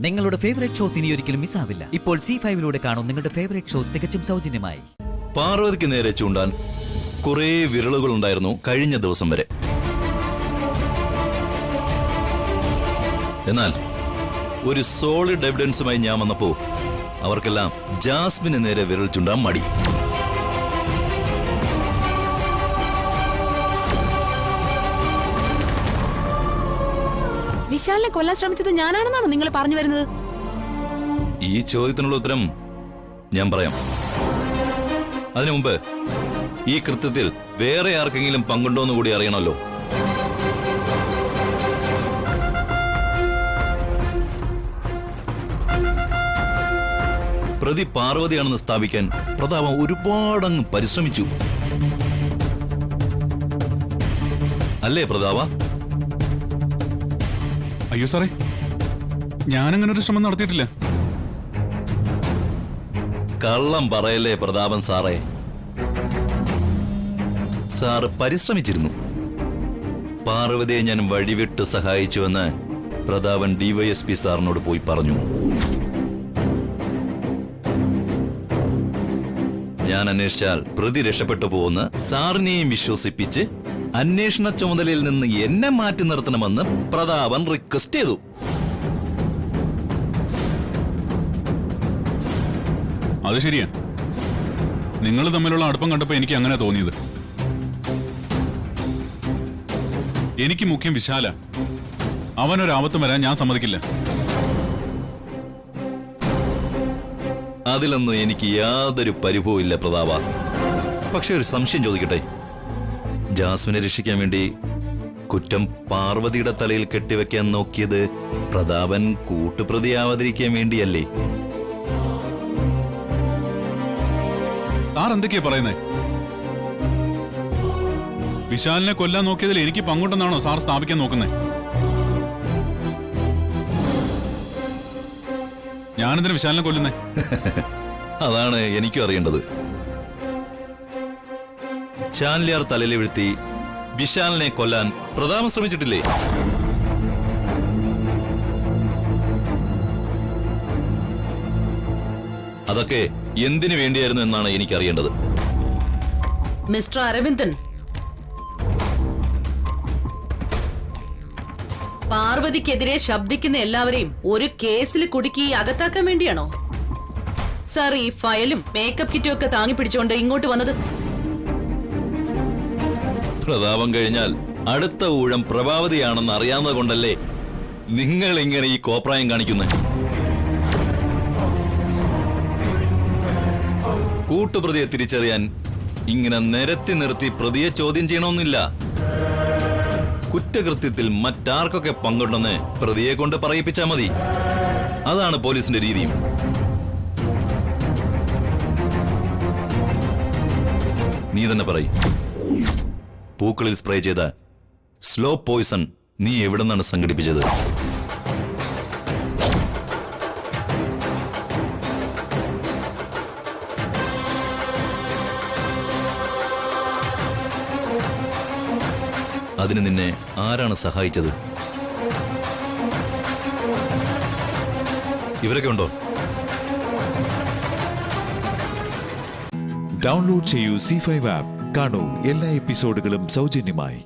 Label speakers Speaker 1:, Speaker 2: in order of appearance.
Speaker 1: നിങ്ങളുടെ favourite shows ഇനി ഒരിക്കലും മിസ്സാവില്ല. ഇപ്പോൾ C5 കാണും നിങ്ങളുടെ ഫേവറേറ്റ് ഷോ തികച്ചും സൗജന്യമായി.
Speaker 2: പാർവതിക്ക് നേരെ ചൂണ്ടാൻ കുറേ വിരലുകൾ ഉണ്ടായിരുന്നു കഴിഞ്ഞ ദിവസം വരെ. എന്നാൽ ഒരു സോളിഡ് എവിഡൻസുമായി ഞാൻ വന്നപ്പോ അവർക്കെല്ലാം ജാസ്മിന് നേരെ വിരൽ ചൂണ്ടാൻ മടി.
Speaker 3: വിശാലിനെ കൊല്ലാൻ ശ്രമിച്ചത് ഞാനാണെന്നാണോ നിങ്ങൾ പറഞ്ഞു വരുന്നത്?
Speaker 2: ഈ ചോദ്യത്തിനുള്ള ഉത്തരം ഞാൻ പറയാം. അതിനു മുമ്പ് ഈ കൃത്യത്തിൽ വേറെ ആർക്കെങ്കിലും പങ്കുണ്ടോന്ന് കൂടി അറിയണമല്ലോ. പ്രതി പാർവതിയാണെന്ന് സ്ഥാപിക്കാൻ പ്രതാപം ഒരുപാടങ്ങ് പരിശ്രമിച്ചു. അല്ലേ പ്രതാപ?
Speaker 4: അയ്യോ സാറേ, ഞാനങ്ങനെ ഒരു ശ്രമം നടത്തിയിട്ടില്ല.
Speaker 2: കള്ളം പറയല്ലേ പ്രതാപൻ സാറേ. സാറ് പരിശ്രമിച്ചിരുന്നു. പാർവതിയെ ഞാൻ വഴിവിട്ട് സഹായിച്ചുവെന്ന് പ്രതാപൻ DYSP സാറിനോട് പോയി പറഞ്ഞു. ഞാൻ അന്വേഷിച്ചാൽ പ്രതി രക്ഷപ്പെട്ടു പോകുന്ന സാറിനെയും വിശ്വസിപ്പിച്ച് അന്വേഷണ ചുമതലയിൽ നിന്ന് എന്നെ മാറ്റി നിർത്തണമെന്ന് പ്രതാപൻ റിക്വസ്റ്റ് ചെയ്തു.
Speaker 4: അത് ശരിയാ, നിങ്ങൾ തമ്മിലുള്ള അടുപ്പം കണ്ടപ്പോ എനിക്ക് അങ്ങനെ തോന്നിയത്. എനിക്ക് മുഖ്യം വിശാല. അവനൊരാപത്തും വരാൻ ഞാൻ സമ്മതിക്കില്ല.
Speaker 2: അതിലൊന്നും എനിക്ക് യാതൊരു പരിഭവവും ഇല്ല പ്രതാപ. പക്ഷെ ഒരു സംശയം ചോദിക്കട്ടെ. ജാസ്മിനെ രക്ഷിക്കാൻ വേണ്ടി കുറ്റം പാർവതിയുടെ തലയിൽ കെട്ടിവെക്കാൻ നോക്കിയത് പ്രതാപൻ കൂട്ടുപ്രതിയാവാതിരിക്കാൻ വേണ്ടിയല്ലേ?
Speaker 4: സാർ എന്തൊക്കെയാ പറയുന്നേ? വിശാലിനെ കൊല്ലാൻ നോക്കിയതിൽ എനിക്ക് പങ്കുണ്ടെന്നാണോ സാർ സ്ഥാപിക്കാൻ നോക്കുന്നേ? ഞാനെന്തിനാ വിശാലിനെ കൊല്ലുന്നേ?
Speaker 2: അതാണ് എനിക്കും അറിയേണ്ടത്. ചാൻലിയാർ തലയിൽ വീഴ്ത്തി വിശാലിനെ കൊല്ലാൻ പ്രതാപൻ ശ്രമിച്ചിട്ടില്ലേ? അതൊക്കെ എന്തിനു വേണ്ടിയായിരുന്നു എന്നാണ് എനിക്കറിയേണ്ടത്.
Speaker 5: മിസ്റ്റർ അരവിന്ദൻ, പാർവതിക്കെതിരെ ശബ്ദിക്കുന്ന എല്ലാവരെയും ഒരു കേസിൽ കുടുക്കി അകത്താക്കാൻ വേണ്ടിയാണോ സാർ ഈ ഫയലും മേക്കപ്പ് കിറ്റും ഒക്കെ താങ്ങി പിടിച്ചുകൊണ്ട് ഇങ്ങോട്ട് വന്നത്?
Speaker 2: പ്രതാപം കഴിഞ്ഞാൽ അടുത്ത ഊഴം പ്രഭാവതിയാണെന്ന് അറിയാവുന്നത് കൊണ്ടല്ലേ നിങ്ങൾ ഇങ്ങനെ ഈ കോപ്രായം കാണിക്കുന്നത്? കൂട്ടുപ്രതിയെ തിരിച്ചറിയാൻ ഇങ്ങനെ നിരത്തി നിർത്തി പ്രതിയെ ചോദ്യം ചെയ്യണമെന്നില്ല. കുറ്റകൃത്യത്തിൽ മറ്റാർക്കൊക്കെ പങ്കുണ്ടെന്ന് പ്രതിയെ കൊണ്ട് പറയിപ്പിച്ചാ മതി. അതാണ് പോലീസിന്റെ രീതിയും. നീ തന്നെ പറയും, പൂക്കളിൽ സ്പ്രേ ചെയ്ത സ്ലോ പോയിസൺ നീ എവിടെ നിന്നാണ് സംഘടിപ്പിച്ചത്? അതിന് നിന്നെ ആരാണ് സഹായിച്ചത്? ഇവരൊക്കെ ഉണ്ടോ?
Speaker 6: ഡൗൺലോഡ് ചെയ്യൂ C5 ആപ്പ്. കാണൂ എല്ലാ എപ്പിസോഡുകളും സൗജന്യമായി.